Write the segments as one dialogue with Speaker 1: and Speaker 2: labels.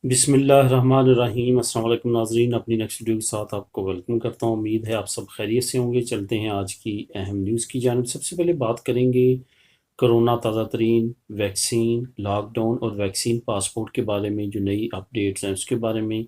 Speaker 1: बिस्मिल्लाहिर्रहमानिर्रहीम। अस्सलाम वालेकुम नाज़रीन, अपनी नेक्स्ट वीडियो के साथ आपको वेलकम करता हूँ। उम्मीद है आप सब खैरियत से होंगे। चलते हैं आज की अहम न्यूज़ की जानिब। सबसे पहले बात करेंगे कोरोना ताज़ा तरीन वैक्सीन, लॉकडाउन और वैक्सीन पासपोर्ट के बारे में जो नई अपडेट्स हैं उसके बारे में।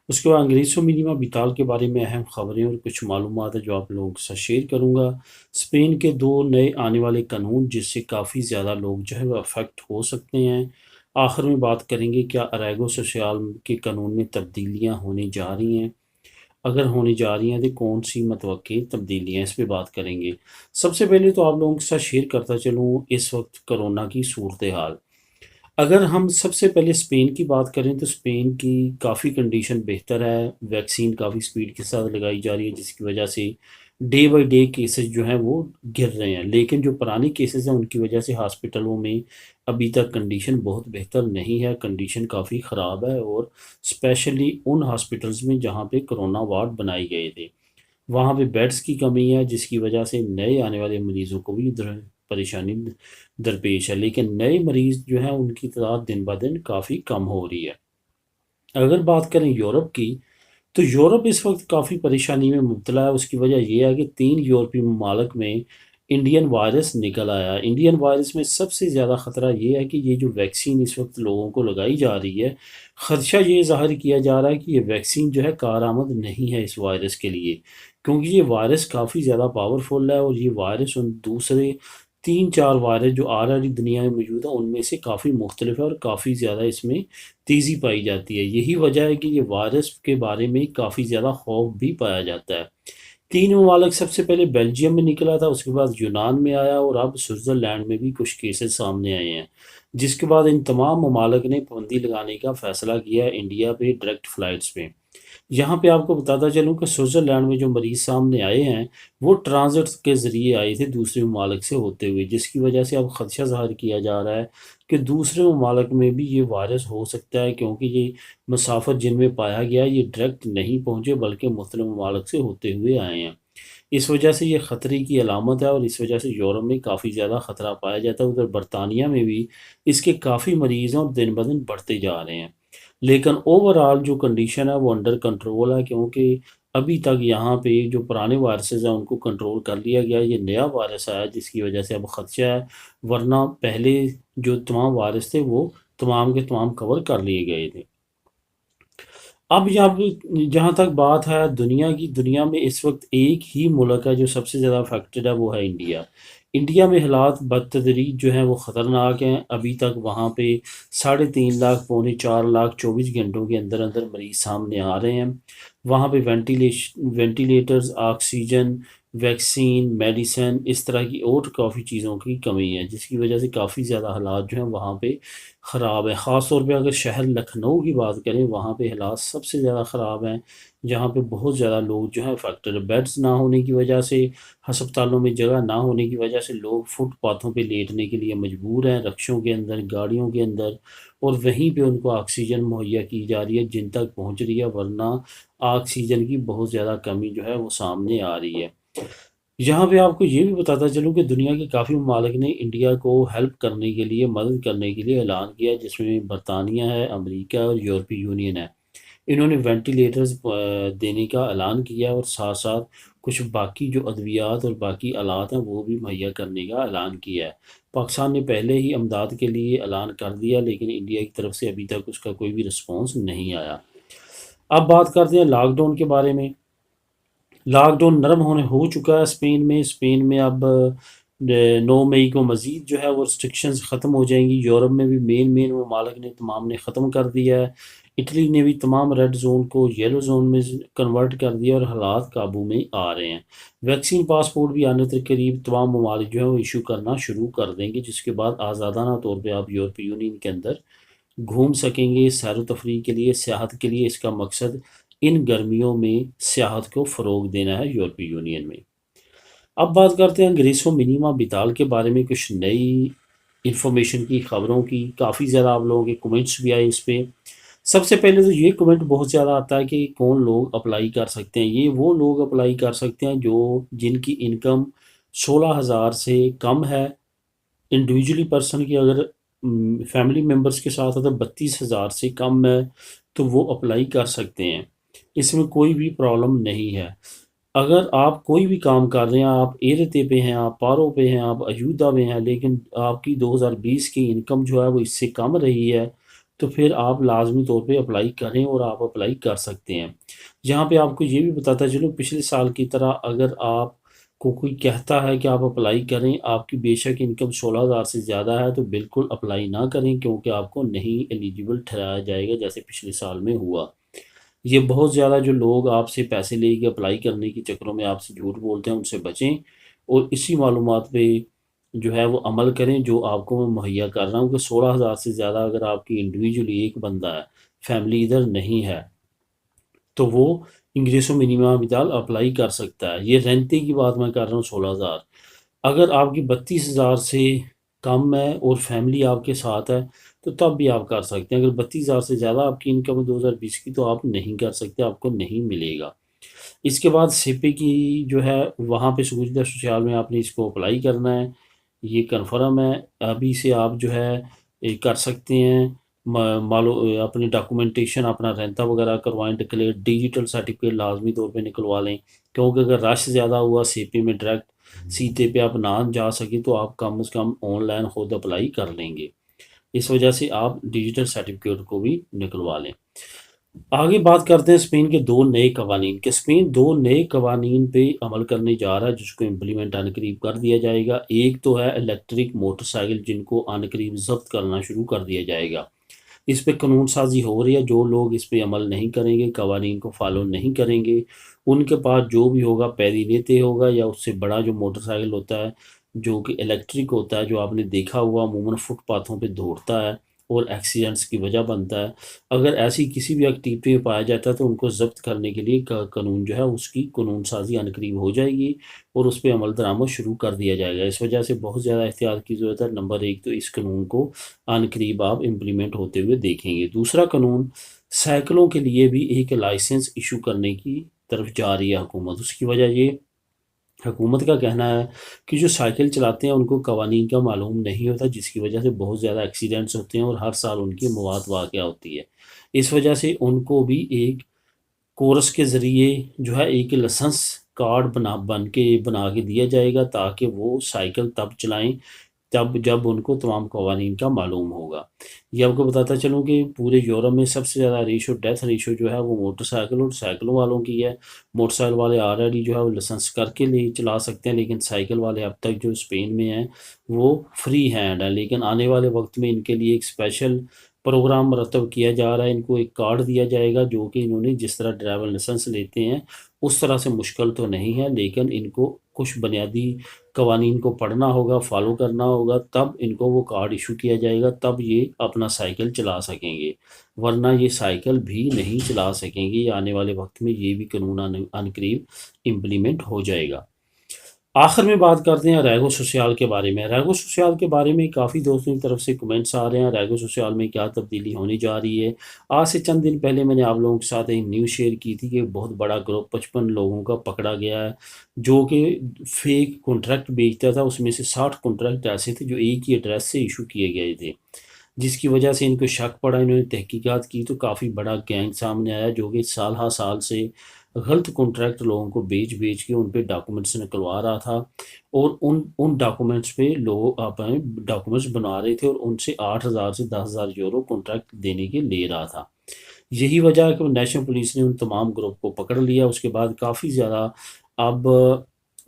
Speaker 1: उसके बाद अंग्रेज़ो मिनीमा बिताल के बारे में अहम खबरें और कुछ मालूमात है जो आप लोगों के साथ शेयर करूँगा। स्पेन के दो नए आने वाले कानून जिससे काफ़ी ज़्यादा लोग जो है वो अफेक्ट हो सकते हैं। आखिर में बात करेंगे क्या अरेगो सोशल के कानून में तब्दीलियाँ होने जा रही हैं। अगर होने जा रही हैं तो कौन सी मतवक्की तब्दीलियाँ, इस पे बात करेंगे। सबसे पहले तो आप लोगों के साथ शेयर करता चलूँ इस वक्त कोरोना की सूरत हाल। अगर हम सबसे पहले स्पेन की बात करें तो स्पेन की काफ़ी कंडीशन बेहतर है। वैक्सीन काफ़ी स्पीड के साथ लगाई जा रही है जिसकी वजह से डे बाय डे केसेस जो हैं वो गिर रहे हैं। लेकिन जो पुरानी केसेस हैं उनकी वजह से हॉस्पिटलों में अभी तक कंडीशन बहुत बेहतर नहीं है, कंडीशन काफ़ी ख़राब है। और स्पेशली उन हॉस्पिटल्स में जहाँ पे कोरोना वार्ड बनाए गए थे वहाँ पे बेड्स की कमी है जिसकी वजह से नए आने वाले मरीज़ों को भी परेशानी दरपेश है। लेकिन नए मरीज़ जो हैं उनकी तादाद दिन ब दिन काफ़ी कम हो रही है। अगर बात करें यूरोप की तो यूरोप इस वक्त काफ़ी परेशानी में मुब्तला है। उसकी वजह यह है कि 3 यूरोपीय ममालिक में इंडियन वायरस निकल आया। इंडियन वायरस में सबसे ज़्यादा ख़तरा ये है कि ये जो वैक्सीन इस वक्त लोगों को लगाई जा रही है, ख़दशा ये ज़ाहिर किया जा रहा है कि ये वैक्सीन जो है कारआमद नहीं है इस वायरस के लिए, क्योंकि ये वायरस काफ़ी ज़्यादा पावरफुल है और ये वायरस उन दूसरे 3-4 वायरस जो ऑलरेडी दुनिया में मौजूद है उनमें से काफ़ी मुख्तलिफ है और काफ़ी ज़्यादा इसमें तेज़ी पाई जाती है। यही वजह है कि ये वायरस के बारे में काफ़ी ज़्यादा खौफ भी पाया जाता है। 3 ममालिक सबसे पहले बेल्जियम में निकला था, उसके बाद यूनान में आया और अब स्विट्ज़रलैंड में भी कुछ केसेस सामने आए हैं। जिसके बाद इन तमाम ममालिक ने पाबंदी लगाने का फ़ैसला किया है इंडिया पे डायरेक्ट फ़्लाइट्स पे। यहाँ पे आपको बताता चलूँ कि स्विट्ज़रलैंड में जो मरीज़ सामने आए हैं, वो ट्रांज़िट के ज़रिए आए थे दूसरे ममालिक से होते हुए, जिसकी वजह से अब ख़दशा ज़ाहिर किया जा रहा है कि दूसरे ममालिक में भी ये वायरस हो सकता है, क्योंकि ये मुसाफ़िर जिनमें पाया गया है, ये डायरेक्ट नहीं पहुँचे बल्कि मुख्तलिफ़ ममालिक से होते हुए आए हैं। इस वजह से ये ख़तरे की अलामत है और इस वजह से यूरोप में काफ़ी ज़्यादा ख़तरा पाया जाता है। उधर बरतानिया में भी इसके काफ़ी मरीज़ हैं और दिन ब दिन बढ़ते जा रहे हैं। लेकिन ओवरऑल जो कंडीशन है वो अंडर कंट्रोल है, क्योंकि अभी तक यहाँ पे जो पुराने वायरसेस हैं उनको कंट्रोल कर लिया गया है। ये नया वायरस आया है जिसकी वजह से अब ख़दशा है, वरना पहले जो तमाम वायरस थे वो तमाम के तमाम कवर कर लिए गए थे। अब यहाँ पे जहाँ तक बात है दुनिया की, दुनिया में इस वक्त एक ही मुल्क है जो सबसे ज़्यादा अफेक्टेड है, वो है इंडिया। इंडिया में हालात बदतदरीज जो हैं वो ख़तरनाक हैं। अभी तक वहाँ पे 3.5 लाख पौने 4 लाख 24 घंटों के अंदर अंदर मरीज सामने आ रहे हैं। वहाँ पे वेंटिलेटर्स, ऑक्सीजन, वैक्सीन, मेडिसिन, इस तरह की और काफ़ी चीज़ों की कमी है, जिसकी वजह से काफ़ी ज़्यादा हालात जो हैं वहाँ पे ख़राब है। ख़ास तौर पे अगर शहर लखनऊ की बात करें, वहाँ पे हालात सबसे ज़्यादा ख़राब हैं, जहाँ पे बहुत ज़्यादा लोग जो हैं अफेक्टेड है। बेड्स ना होने की वजह से, अस्पतालों में जगह ना होने की वजह से लोग फुटपाथों पे लेटने के लिए मजबूर हैं, रिक्शों के अंदर, गाड़ियों के अंदर, और वहीं पे उनको ऑक्सीजन मुहैया की जा रही है जिन तक पहुँच रही है, वरना ऑक्सीजन की बहुत ज़्यादा कमी जो है वो सामने आ रही है। यहाँ पे आपको ये भी बताता चलूँ कि दुनिया के काफ़ी ममालिक ने इंडिया को हेल्प करने के लिए, मदद करने के लिए ऐलान किया है, जिसमें बरतानिया है, अमेरिका और यूरोपीय यूनियन है। इन्होंने वेंटिलेटर्स देने का ऐलान किया और साथ-साथ कुछ बाकी जो अद्वियात और बाकी आलात हैं वो भी मुहैया करने का ऐलान किया है। पाकिस्तान ने पहले ही इमदाद के लिए ऐलान कर दिया, लेकिन इंडिया की तरफ से अभी तक उसका कोई भी रिस्पॉन्स नहीं आया। अब बात करते हैं लॉकडाउन के बारे में। लॉकडाउन नरम होने हो चुका है स्पेन में। स्पेन में अब 9 मई को मज़ीद जो है वो रिस्ट्रिक्शंस ख़त्म हो जाएंगी। यूरोप में भी मेन ममालिक ने तमाम ने ख़त्म कर दिया है। इटली ने भी तमाम रेड जोन को येलो जोन में कन्वर्ट कर दिया और हालात काबू में आ रहे हैं। वैक्सीन पासपोर्ट भी आने तक करीब तमाम ममालिक जो है वो इशू करना शुरू कर देंगे, जिसके बाद आज़ादाना तौर पर आप यूरोपीय यूनियन के अंदर घूम सकेंगे सैर तफरी के लिए, सियाहत के लिए। इसका मकसद इन गर्मियों में सियाहत को फ़रोग देना है यूरोपीय यूनियन में। अब बात करते हैं ग्रीसो मिनीमा बिताल के बारे में, कुछ नई इन्फॉर्मेशन की, खबरों की। काफ़ी ज़्यादा आप लोगों के कमेंट्स भी आए इस पे। सबसे पहले तो ये कमेंट बहुत ज़्यादा आता है कि कौन लोग अप्लाई कर सकते हैं। ये वो लोग अप्लाई कर सकते हैं जो जिनकी इनकम 16,000 से कम है। इंडिविजुअली पर्सन की अगर फैमिली मेम्बर्स के साथ अगर 32,000 से कम है तो वो अप्लाई कर सकते हैं। इसमें कोई भी प्रॉब्लम नहीं है। अगर आप कोई भी काम कर रहे हैं, आप एरते पे हैं, आप पारो पे हैं, आप अयूदा में हैं, लेकिन आपकी 2020 की इनकम जो है वो इससे कम रही है, तो फिर आप लाजमी तौर पे अप्लाई करें और आप अप्लाई कर सकते हैं। यहाँ पे आपको ये भी बताता चलूँ, पिछले साल की तरह अगर आपको कोई कहता है कि आप अप्लाई करें, आपकी बेशक इनकम 16,000 से ज़्यादा है, तो बिल्कुल अप्लाई ना करें, क्योंकि आपको नहीं एलिजिबल ठहराया जाएगा जैसे पिछले साल में हुआ। ये बहुत ज़्यादा जो लोग आपसे पैसे लेके अप्लाई करने के चक्करों में आपसे झूठ बोलते हैं, उनसे बचें और इसी मालूमात पे जो है वो अमल करें जो आपको मैं मुहैया कर रहा हूँ कि 16,000 से ज़्यादा अगर आपकी इंडिविजुअली एक बंदा है, फैमिली इधर नहीं है, तो वो इंग्रेसो मिनिमम विदाल अप्लाई कर सकता है। ये रेंटे की बात मैं कर रहा हूँ 16,000। अगर आपकी 32,000 से कम है और फैमिली आपके साथ है, तो तब भी आप कर सकते हैं। अगर 32,000 से ज़्यादा आपकी इनकम है 2020 की, तो आप नहीं कर सकते, आपको नहीं मिलेगा। इसके बाद सिपे की जो है वहाँ पे सुविधा सोशल में आपने इसको अप्लाई करना है, ये कन्फर्म है। अभी से आप जो है ये कर सकते हैं। मालो अपनी डॉक्यूमेंटेशन अपना रेंता वगैरह करवाएं, डिक्लेयर डिजिटल सर्टिफिकेट लाजमी तौर पे निकलवा लें, क्योंकि अगर रश ज़्यादा हुआ सीपी में डायरेक्ट सीटे पे आप ना जा सके तो आप कम से कम ऑनलाइन खुद अप्लाई कर लेंगे। इस वजह से आप डिजिटल सर्टिफिकेट को भी निकलवा लें। आगे बात करते हैं स्पेन के दो नए कवानीन के। स्पेन दो नए कवानीन पे अमल करने जा रहा है जिसको इम्प्लीमेंट अनकरीब कर दिया जाएगा। एक तो है इलेक्ट्रिक मोटरसाइकिल, जिनको अनकरीब जब्त करना शुरू कर दिया जाएगा। इस पे कानून साजी हो रही है। जो लोग इस पे अमल नहीं करेंगे, कवानीन को फॉलो नहीं करेंगे, उनके पास जो भी होगा पैरी देते होगा, या उससे बड़ा जो मोटरसाइकिल होता है जो कि इलेक्ट्रिक होता है, जो आपने देखा हुआ अमूमन फुटपाथों पे दौड़ता है और एक्सीडेंट्स की वजह बनता है, अगर ऐसी किसी भी एक्टिविटी में पाया जाता है तो उनको जब्त करने के लिए कानून जो है उसकी कानून साजी अनकरीब हो जाएगी और उस पर अमल दरामद शुरू कर दिया जाएगा। इस वजह से बहुत ज़्यादा एहतियात की ज़रूरत है। नंबर एक तो इस कानून को अनकरीब आप इम्प्लीमेंट होते हुए देखेंगे। दूसरा कानून, साइकिलों के लिए भी एक लाइसेंस इशू करने की तरफ जा रही है हुकूमत। उसकी वजह ये हुकूमत का कहना है कि जो साइकिल चलाते हैं उनको कवानीन का मालूम नहीं होता, जिसकी वजह से बहुत ज़्यादा एक्सीडेंट्स होते हैं और हर साल उनकी मौत वाक़या होती है। इस वजह से उनको भी एक कोर्स के ज़रिए जो है एक लाइसेंस कार्ड बना के दिया जाएगा, ताकि वो साइकिल तब चलाएं तब जब उनको तमाम कवानीन का मालूम होगा। ये आपको बताता चलूँ कि पूरे यूरोप में सबसे ज़्यादा डेथ रेशो जो है वो मोटरसाइकिल और साइकिलों वालों की है। मोटरसाइकिल वाले ऑलरेडी जो है वो लाइसेंस करके ले चला सकते हैं, लेकिन साइकिल वाले अब तक जो स्पेन में हैं वो फ्री हैंड है। लेकिन आने वाले वक्त में इनके लिए एक स्पेशल प्रोग्राम मरतब किया जा रहा है। इनको एक कार्ड दिया जाएगा जो कि इन्होंने जिस तरह ड्राइवर लाइसेंस लेते हैं उस तरह से मुश्किल तो नहीं है, लेकिन इनको कुछ बुनियादी कवानीन को पढ़ना होगा, फॉलो करना होगा, तब इनको वो कार्ड इशू किया जाएगा, तब ये अपना साइकिल चला सकेंगे, वरना ये साइकिल भी नहीं चला सकेंगे। आने वाले वक्त में ये भी कानून अनकरीब इम्प्लीमेंट हो जाएगा। आखिर में बात करते हैं रैगो सोशल के बारे में। रैगो सोशल के बारे में काफ़ी दोस्तों की तरफ से कमेंट्स आ रहे हैं, रैगो सोशल में क्या तब्दीली होने जा रही है। आज से चंद दिन पहले मैंने आप लोगों के साथ एक न्यूज़ शेयर की थी कि बहुत बड़ा ग्रुप 55 लोगों का पकड़ा गया है जो कि फेक कॉन्ट्रैक्ट बेचता था। उसमें से 60 कॉन्ट्रैक्ट ऐसे थे जो एक ही एड्रेस से इशू किए गए थे, जिसकी वजह से इनको शक पड़ा। इन्होंने तहकीकात की तो काफ़ी बड़ा गैंग सामने आया जो कि साल हर साल से गलत कॉन्ट्रैक्ट लोगों को बेच बेच के उन पे डॉक्यूमेंट्स निकलवा रहा था और उन डॉक्यूमेंट्स पे लोग अपने डॉक्यूमेंट्स बना रहे थे और उनसे 8,000 से 10,000 यूरो कॉन्ट्रैक्ट देने के ले रहा था। यही वजह है कि नेशनल पुलिस ने उन तमाम ग्रुप को पकड़ लिया। उसके बाद काफ़ी ज़्यादा अब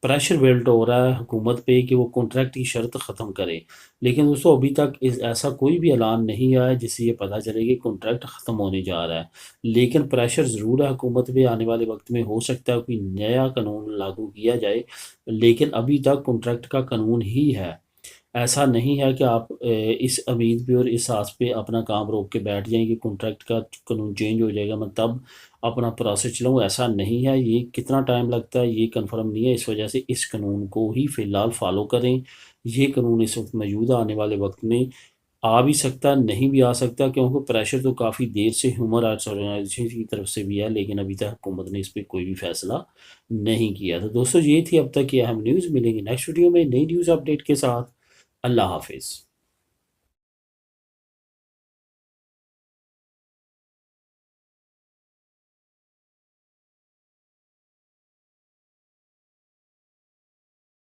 Speaker 1: प्रेशर बिल्ड हो रहा है हुकूमत पे कि वो कॉन्ट्रैक्ट की शर्त ख़त्म करे। लेकिन दोस्तों अभी तक ऐसा कोई भी ऐलान नहीं आया जिससे ये पता चले कि कॉन्ट्रैक्ट ख़त्म होने जा रहा है। लेकिन प्रेशर ज़रूर है हुकूमत पे। आने वाले वक्त में हो सकता है कोई नया कानून लागू किया जाए, लेकिन अभी तक कॉन्ट्रैक्ट का कानून ही है। ऐसा नहीं है कि आप इस उम्मीद पे और इस आस पे अपना काम रोक के बैठ जाएं कि कॉन्ट्रैक्ट का कानून चेंज हो जाएगा मैं तब अपना प्रोसेस चलाऊँ। ऐसा नहीं है। ये कितना टाइम लगता है ये कंफर्म नहीं है। इस वजह से इस कानून को ही फ़िलहाल फॉलो करें। ये कानून इस वक्त मौजूद है, आने वाले वक्त में आ भी सकता है, नहीं भी आ सकता, क्योंकि प्रेशर तो काफ़ी देर से ह्यूमन राइट्स ऑर्गेनाइजेशन की तरफ से भी है, लेकिन अभी तक हुकूमत ने इस पर कोई भी फैसला नहीं किया। तो दोस्तों ये थी अब तक की अहम न्यूज़। मिलेंगे नेक्स्ट वीडियो में नई न्यूज़ अपडेट के साथ। अल्लाह हाफिज़।